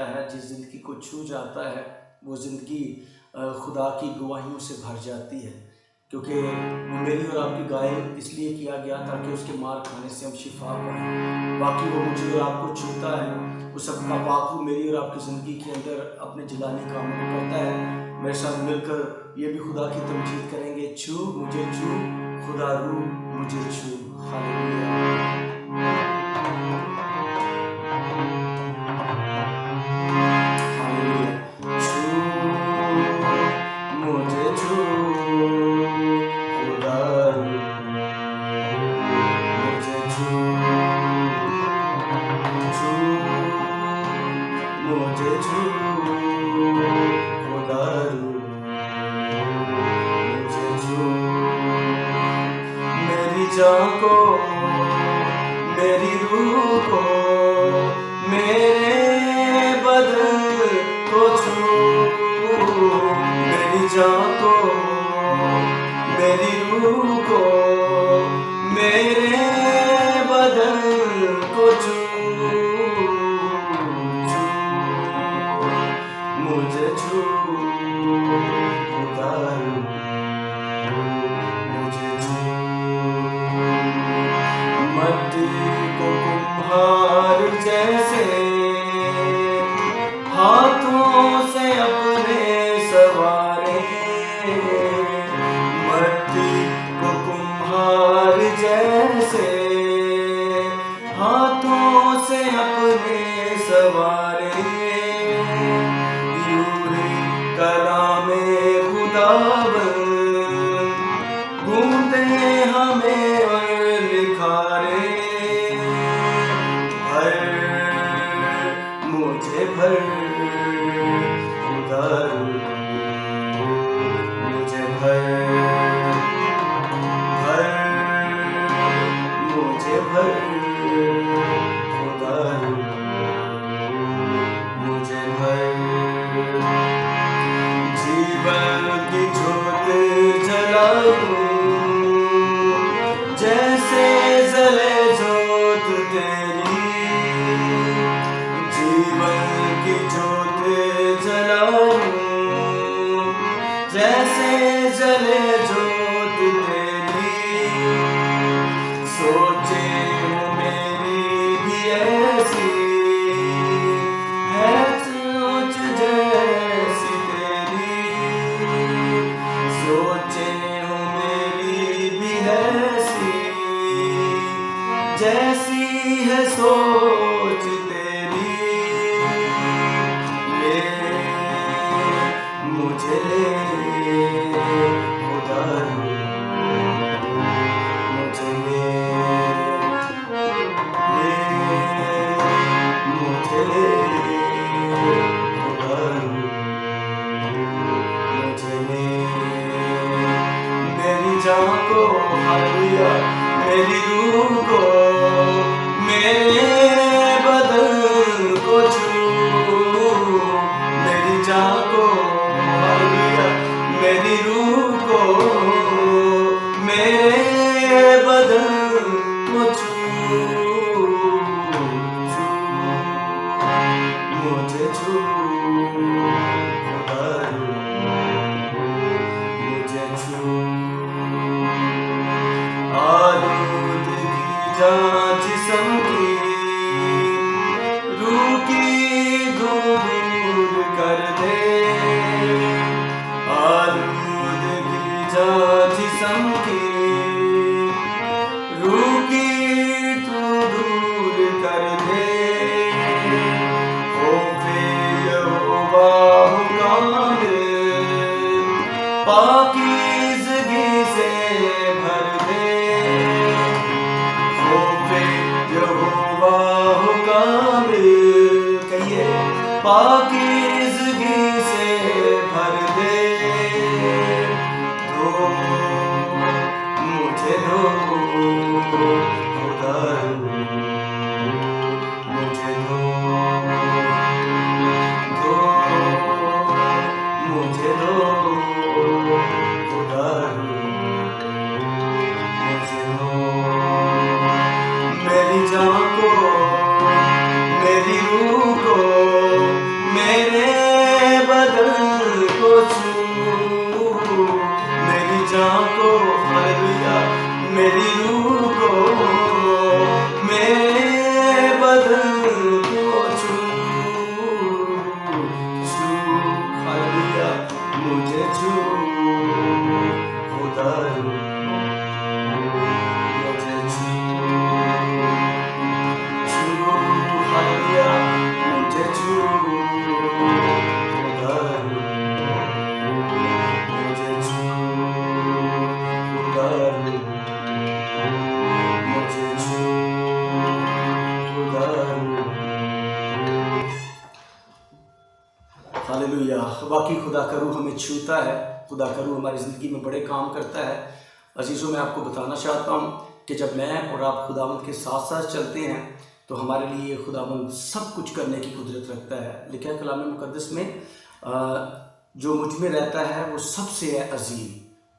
جاتا ہے، جس زندگی کو چھو جاتا ہے، وہ زندگی خدا کی گواہیوں سے بھر جاتی ہے، کیونکہ وہ میری اور آپ کی گائے اس لیے کیا گیا تاکہ اس کے مار کھانے سے ہم شفا پائیں۔ باقی وہ مجھے اور آپ کو چھوتا ہے، وہ سب کا پاک روح میری اور آپ کی زندگی کے اندر اپنے جلالی کاموں کو کرتا ہے۔ میرے ساتھ مل کر یہ بھی خدا کی تمجید کریں گے، چھو مجھے چھو خدا روح مجھے چھو، ہاللیلویہ۔ جان کو میری روح کو میرے بدن کو چھو، میری جان کو میری روح کو میرے بدن کو چھو، مجھے چھو خدا مٹی کو کمہار جیسے ہاتھوں سے اپنے سوارے، مٹی کو کمہار جیسے ہاتھوں سے اپنے سوارے، یوری کلام خداوند گونتے ہمیں نکھارے، مجھے بھر خدا مجھے بھر مجھے بھر خدا مجھے بھر، جیون کی جھوت جلاؤں جیسے جلے جوت تیری، جیون کی جوت جلاؤں جیسے جلے جوت تیری، سوچے ہوں میری بھی ایسی ہے سوچ جیسی تیری، سوچے ہوں میری بھی ایسی جیسی ہے سوچ تیری، مجھے خدا مجھے مجھے خدا مجھے میری جان کو ہاللیلویہ، میری روح کو میرے بدن کو چھو، میری جان کو ہاللیلویہ، میری روح کو میرے بدن کو چھو، مجھے چھو خدا مجھے چھو، آلودگی جان جسم کی روح کی دور کر دے، آلودگی جان جسم کی روح کی تو دور کر دے، خوف یہوہ کامل پاکیزگی سے بھر دے، خوف یہوہ کامل کہیے پاکیزگی سے بھر دے، دو مجھے دو خدا مجھے دو مجھے دو خدا مجھے دو، میری جان کو میری روح کو हालेलुया। वाकई खुदा का रूह हमें छूता है, खुदा का रूह हमारी ज़िंदगी में बड़े काम करता है। अजीज़ों, मैं आपको बताना चाहता हूँ कि जब मैं और आप खुदावंद के साथ साथ चलते हैं तो हमारे लिए खुदावंद सब कुछ करने की कुदरत रखता है। लिखा है कलाम मुकद्दस में, जो मुझ में रहता है वो सबसे है अजीम,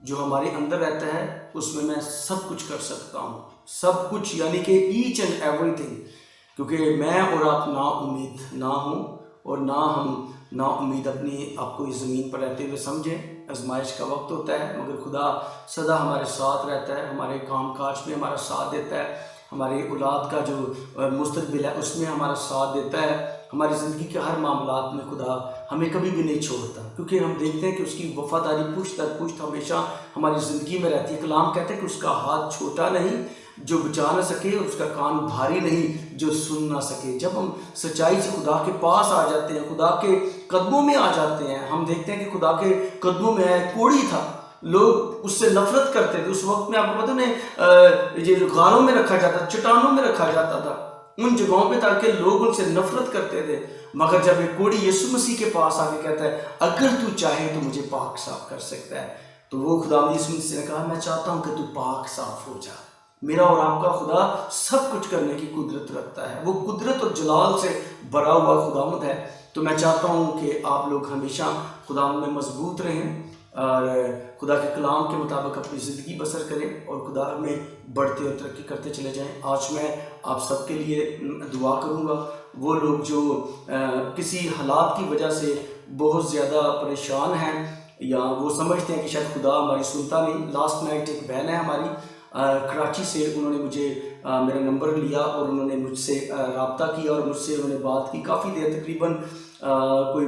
जो हमारे अंदर रहता है उसमें मैं सब कुछ कर सकता हूँ। सब कुछ यानी कि ईच एंड एवरीथिंग, क्योंकि मैं और आप ना उम्मीद ना हूँ और ना हम ना उम्मीद अपनी आपको इस ज़मीन पर रहते हुए समझें। आजमाइश का वक्त होता है, मगर खुदा सदा हमारे साथ रहता है, हमारे काम काज में हमारा साथ देता है, हमारी औलाद का जो मुस्तकबिल है उसमें हमारा साथ देता है। हमारी ज़िंदगी के हर मामलात में खुदा हमें कभी भी नहीं छोड़ता, क्योंकि हम देखते हैं कि उसकी वफादारी पुश्त दर पुश्त हमेशा हमारी ज़िंदगी में रहती है। कलाम कहते हैं कि उसका हाथ छोटा नहीं जो बचा ना सके, और उसका कान भारी नहीं जो सुन ना सके। जब हम सच्चाई से खुदा के पास आ जाते हैं, खुदा के कदमों में आ जाते हैं, हम देखते हैं कि खुदा के कदमों में कोड़ी था, लोग उससे नफरत करते थे। उस वक्त में आपको पता नहीं, ये गारों में रखा जाता, चट्टानों में रखा जाता था, उन जगहों पे, ताकि लोग उनसे नफरत करते थे। मगर जब एक कोड़ी यीशु मसीह के पास आके कहता है अगर तू चाहे तो मुझे पाक साफ कर सकता है, तो वो खुदा यीशु मसीह ने कहा मैं चाहता हूँ कि तू पाक साफ हो जा। मेरा और आपका खुदा सब कुछ करने की कुदरत रखता है, वो कुदरत और जलाल से भरा हुआ खुदावंद है। तो मैं चाहता हूँ कि आप लोग हमेशा खुदावंद में मजबूत रहें और खुदा के कलाम के मुताबिक अपनी ज़िंदगी बसर करें और खुदा में बढ़ते और तरक्की करते चले जाएं। आज मैं आप सबके लिए दुआ करूँगा। वो लोग जो किसी हालात की वजह से बहुत ज़्यादा परेशान हैं, या वो समझते हैं कि शायद खुदा हमारी सुनता नहीं। लास्ट नाइट एक बहन है हमारी कराची से, उन्होंने मुझे मेरा नंबर लिया और उन्होंने मुझसे रब्ता किया और मुझसे उन्होंने बात की काफ़ी देर, तकरीबन कोई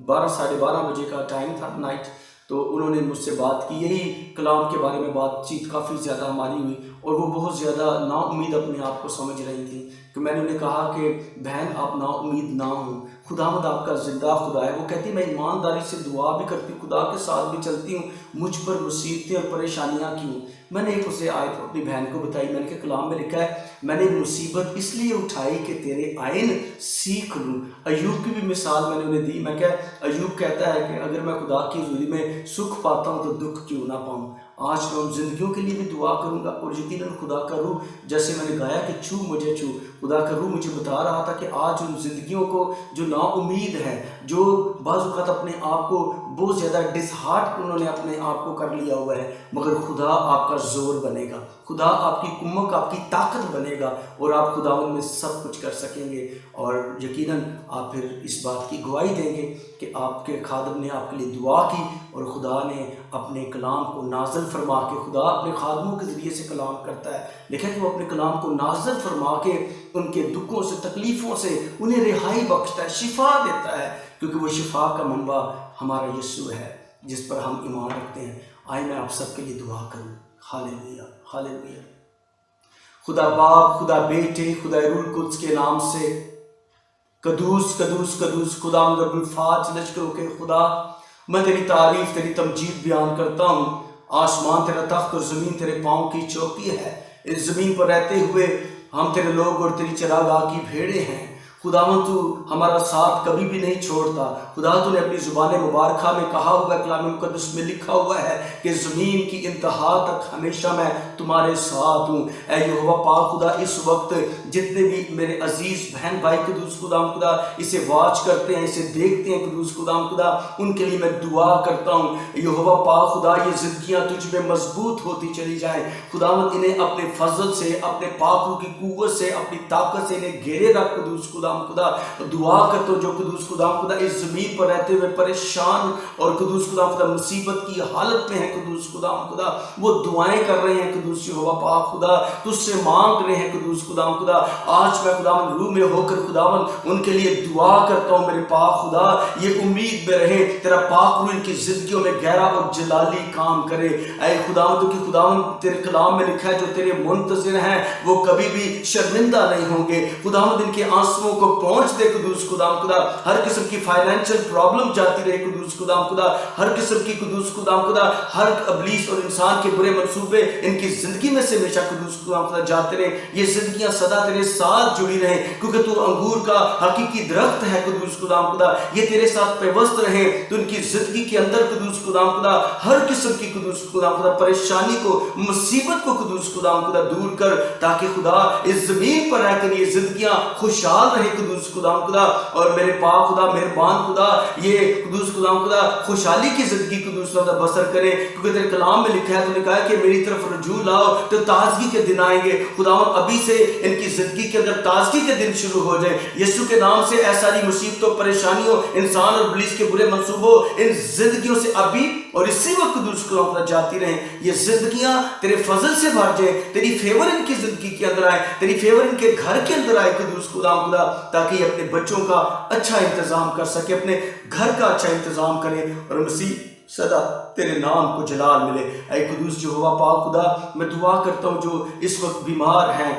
12 साढ़े 12 बजे का टाइम था नाइट। तो उन्होंने मुझसे बात की, यही कलाम के बारे में बातचीत काफ़ी ज़्यादा हमारी हुई, और वो बहुत ज़्यादा नाउम्मीद अपने आप को समझ रही थी। कि मैंने उन्हें कहा कि बहन आप नाउम्मीद ना हो, खुदावंद आपका ज़िंदा खुदा है। वो कहती मैं ईमानदारी से दुआ भी करती हूँ, खुदा के साथ भी चलती हूँ, मुझ पर मुसीबतें और परेशानियाँ क्यों। मैंने एक उसे आयत अपनी बहन को बताई, मैंने कहा कलाम में लिखा है मैंने मुसीबत इसलिए उठाई कि तेरे आइन सीख लूँ। अयूब की भी मिसाल मैंने उन्हें दी। मैं क्या, अयूब कहता है कि अगर मैं खुदा की हज़ूरी में सुख पाता हूँ तो दुख क्यों ना पाऊँ। आज मैं उन ज़िंदगियों के लिए भी दुआ करूँगा, और यकीनन खुदा का रूह, जैसे मैंने गाया कि छू मुझे छू, खुदा का रूह मुझे बता रहा था कि आज उन ज़िंदगियों को जो नाउम्मीद है, जो बाज़ वक़्त अपने आप को बहुत ज़्यादा डिसहार्ट उन्होंने अपने आप को कर लिया हुआ है, मगर खुदा आपका ज़ोर बनेगा, खुदा आपकी कुम्मक आपकी ताकत बनेगा, और आप खुदावंद में सब कुछ कर सकेंगे। और यकीनन आप फिर इस बात की गवाही देंगे कि आपके खादम ने आपके लिए दुआ की और खुदा ने अपने कलाम को नाज़िल फरमा के, खुदा अपने खादमों के ज़रिए से कलाम करता है, लिखा है कि वो अपने कलाम को नाज़िल फरमा के उनके दुखों से, तकलीफ़ों से उन्हें रिहाई बख्शता है, शिफा देता है, क्योंकि वो शिफा का मंबा हमारा यीशु है जिस पर हम ईमान रखते हैं। आइए मैं आप सबके लिए दुआ करूँ। Hallelujah, hallelujah. खुदा बाप, खुदा बेटे, खुदा रूह कुद्स के नाम से कदूस कदूस कदूस खुदा रब्बुल फाज लश्करों के खुदा, मैं तेरी तारीफ तेरी तमजीद बयान करता हूँ। आसमान तेरा तख्त और ज़मीन तेरे पाँव की चौकी है। इस ज़मीन पर रहते हुए हम तेरे लोग और तेरी चरागाह की भेड़ें हैं। खुदावंद तू हमारा साथ कभी भी नहीं छोड़ता। खुदा तूने अपनी ज़ुबान मुबारका में कहा हुआ है, कलाम मुक़द्दस में लिखा हुआ है कि ज़मीन की इंतहा तक हमेशा मैं तुम्हारे साथ हूँ। ऐ यहोवा पाक खुदा, इस वक्त जितने भी मेरे अजीज़ बहन भाई कदूस खुदा इसे वाच करते हैं, इसे देखते हैं कदूस खुदा, उनके लिए मैं दुआ करता हूँ। यहोवा पाक खुदा, ये ज़िंदगियाँ तुझ में मजबूत होती चली जाएँ। खुदावंद इन्हें अपने फजल से, अपने पाकों की कुव्वत से, अपनी ताकत से इन्हें घेरे रख कदूस खुदा। दुआ करते हो जो कदूस खुदा इस जमीन पर रहते हुए परेशान और कदूस खुदा मुसीबत की हालत में है, कदूस खुदा वो दुआएं कर रहे हैं कदूस यहोवा पाक खुदा, तुझसे मांग रहे हैं कदूस खुदा। आज मैं खुदावंद रूह में होकर खुदावंद उनके लिए दुआ करता हूँ। मेरे पाक खुदा ये उम्मीद में रहे तेरा पाक रूह इनकी जिंदगियों में गहरा और जलाली काम करे। ऐ खुदावंद की खुदावंद तेरे कलाम में लिखा है जो तेरे मुंतज़िर हैं वो कभी भी शर्मिंदा नहीं होंगे। खुदावंद इनके आंसुओं को पहुंच दे कुदूस खुदाम खुदा, हर किस्म की फाइनेंशियल प्रॉब्लम जाती रहे कुदूस खुदाम खुदा, हर किस्म की कुदूस खुदाम खुदा, हर इब्लीस और इंसान के बुरे मंसूबे इनकी जिंदगी में से हमेशा कुदूस खुदाम खुदा जाते रहे, ये जिंदगियां सदा तेरे साथ जुड़ी रहे, क्योंकि तू अंगूर का हकीकी दरख्त है कुदूस खुदाम खुदा, ये तेरे साथ पेवस्त रहे, तो उनकी जिंदगी के अंदर कुदूस खुदाम खुदा हर किस्म की कुदूस खुदाम खुदा परेशानी को, मुसीबत को कुदूस खुदाम खुदा दूर कर, ताकि खुदा इस जमीन पर रहकर ये जिंदगियां खुशहाल रहे कुदूस खुदाम खुदा। और मेरे पाक खुदा मेहरबान खुदा, ये कुदूस खुदाम खुदा खुशहाली की जिंदगी कुदूस खुदा बसर करे, क्योंकि तेरे कलाम में लिखा है, तूने कहा कि मेरी तरफ रजू लाओ तो ताजगी के दिन आएंगे। खुदावंद अभी से इनकी जिंदगी के अंदर ताजगी के दिन शुरू हो जाए, यीशु के नाम से ऐसी सारी मुसीबतों, परेशानियों, इंसान और इब्लीस के बुरे मंसूबों, इन जिंदगियों से अभी और इसी वक्त कुदूस खुदा जाती रहे, ये जिंदगियां तेरे फजल से भर जाए, तेरी फेवर इनकी जिंदगी के अंदर आए, तेरी फेवर इनके घर के अंदर आए कुदूस खुदा, ताकि ये अपने बच्चों का अच्छा इंतजाम कर सके, अपने घर का अच्छा इंतजाम करे और मसीह सदा तेरे नाम को जलाल मिले। ऐ कुदूस यहोवा पाक खुदा, मैं दुआ करता हूँ जो इस वक्त बीमार हैं,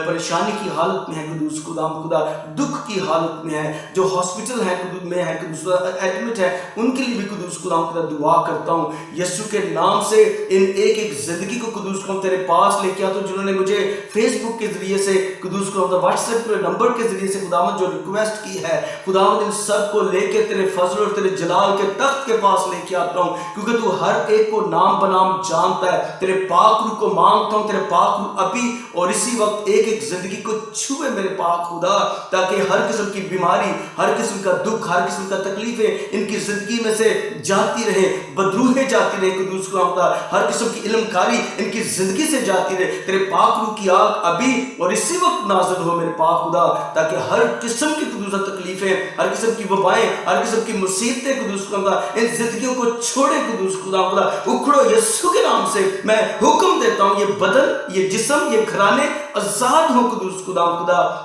परेशानी की हालत में है कुदूस खुदा, दुख की हालत में है, जो हॉस्पिटल है में है कुदूस एडमिट है, उनके लिए भी कुदूस खुदा दुआ करता हूँ यीशु के नाम से। इन एक एक जिंदगी को कुदूस खुदा तेरे पास लेके आता हूँ, जिन्होंने मुझे फेसबुक के जरिए से कुदूस खुदा, व्हाट्सएप के नंबर के जरिए से खुदावंद जो रिक्वेस्ट की है, खुदावंद इन सब को लेके तेरे फजल और तेरे जलाल के तख्त के पास लेके आता हूँ, क्योंकि तू हर एक को नाम बनाम जानता है। तेरे पाक रूह को मांगता हूँ, तेरे पाक रूह अभी और इसी वक्त एक एक जिंदगी को छुए मेरे पाक खुदा, ताकि हर किस्म की बीमारी, हर किस्म का दुख, हर किस्म का तकलीफें इनकी जिंदगी में से जाती रहे, बदरूहें जाती रहे कुदूस खुदा, हर किस्म की इल्मकारी इनकी जिंदगी से जाती रहे। तेरे पाक रूह की आग अभी और इसी वक्त नाज़िल हो मेरे पाक खुदा, ताकि हर किस्म की कुदूस तकलीफें, हर किस्म की वबाएं, हर किस्म की मुसीबतें कुदूस खुदा इन जिंदगियों को छोड़े कुदूस खुदा, उखड़ो यीशु के नाम से। मैं हुक्म देता हूं ये बदन, ये जिस्म, ये घराने आजाद हो कुदूस खुदा,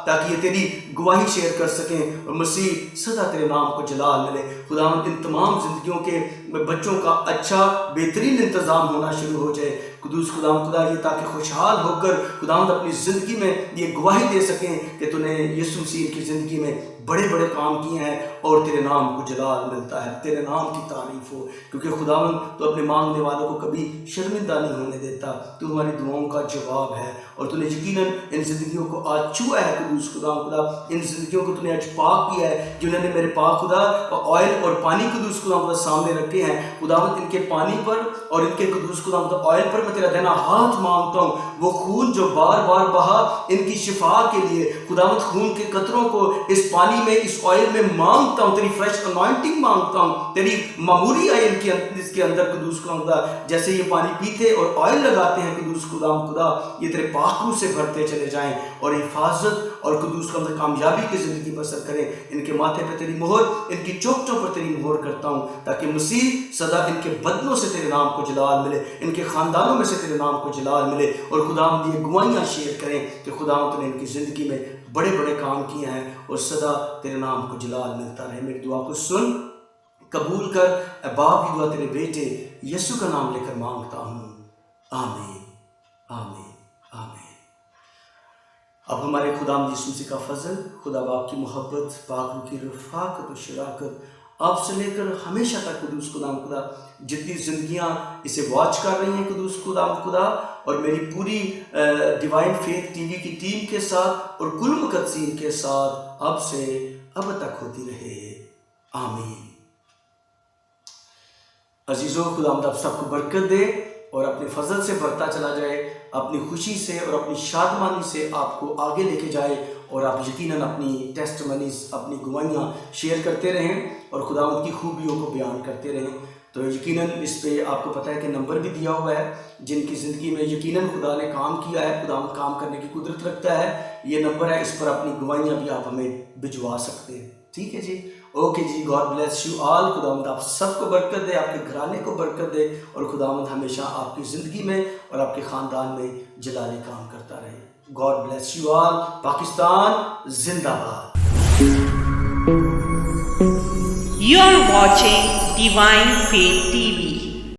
ताकि ये तेरी गवाही शेयर कर सकें और मसीह सदा तेरे नाम को जलाल मिले। खुदा इन तमाम जिंदगियों के बच्चों का अच्छा बेहतरीन इंतजाम होना शुरू हो जाए कुदूस खुदा, ये ताकि खुशहाल होकर खुदा अपनी ज़िंदगी में ये गवाही दे सकें कि तूने यीशु मसीह की ज़िंदगी में बड़े बड़े काम किए हैं और तेरे नाम को जलाल मिलता है, तेरे नाम की तारीफ हो, क्योंकि खुदावंद तो अपने मांगने वालों को कभी शर्मिंदा नहीं होने देता। तू हमारी दुआओं का जवाब है और तूने यकीनन इन जिंदगियों को आज छुआ है कुदूस खुदा, इन जिंदगियों को तूने आज पाक किया है, जिन्होंने मेरे पाक खुदा ऑयल और पानी कुदूस खुदा सामने रखे हैं। खुदावंद इनके पानी पर और इनके कुदूस खुदा ऑयल पर मैं तेरा देना हाथ मांगता हूँ, वो खून जो बार बार बहा इनकी शिफा के लिए, खुदावंद खून के कतरों को इस पानी में, इस ऑयल में मांगता हूँ, तेरी फ्रेश अनॉइंटिंग मांगता हूँ, तेरी मामूली आए इसके अंदर कुदूस खुदा, जैसे ये पानी पीते और ऑयल लगाते हैं कुदूस खुदा, ये तेरे पाक रूह से भरते चले जाएं और हिफाजत और कुदूस खुदा कामयाबी की जिंदगी बसर करें। इनके माथे पे तेरी मोहर, इनकी चोटों पर तेरी मोहर करता हूँ, ताकि मसीह सदा इनके बदनों से तेरे नाम को जलाल मिले, इनके खानदानों में से तेरे नाम को जलाल मिले और खुदा ये गवाहियाँ शेयर करें कि खुदा तूने इनकी जिंदगी में बड़े बड़े काम किए हैं और सदा तेरे नाम को जलाल मिलता रहे। मेरी दुआ को सुन, कबूल कर। बाप की दुआ तेरे बेटे यीशु का नाम लेकर मांगता हूँ, आमीन, आमीन, आमीन। अब हमारे खुदा यीशु मसीह का फजल, खुदा बाप की मोहब्बत, पाक की रफ़ाकत और शराकत आपसे लेकर हमेशा तक कुदूस खुदा, जितनी जिंदगियां इसे वॉच कर रही हैं कुदूस खुदा, और मेरी पूरी डिवाइन फेथ टीवी की टीम के साथ और कुल मुकद्दसीन के साथ अब से अब तक होती रहे, आमीन। अजीज़ों, खुदा आप सबको बरकत दे और अपने फजल से बढ़ता चला जाए, अपनी खुशी से और अपनी शादमानी से आपको आगे लेके जाए और आप यकीनन अपनी टेस्टमनीज, अपनी गवाहियाँ शेयर करते रहें और खुदावंद की खूबियों को बयान करते रहें। तो यकीनन इस पे आपको पता है कि नंबर भी दिया हुआ है, जिनकी ज़िंदगी में यकीनन खुदा ने काम किया है, खुदावंद काम करने की कुदरत रखता है, ये नंबर है, इस पर अपनी गवाहियाँ भी आप हमें भिजवा सकते हैं। ठीक है जी, ओके जी, गॉड ब्लेस यू ऑल। खुदावंद आप सबको बरकत दे, आपके घराने को बरकत दे और खुदावंद हमेशा आपकी ज़िंदगी में और आपके ख़ानदान में जलाली काम करता रहे। God bless you all. Pakistan जिंदाबाद। You are watching Divine Faith TV.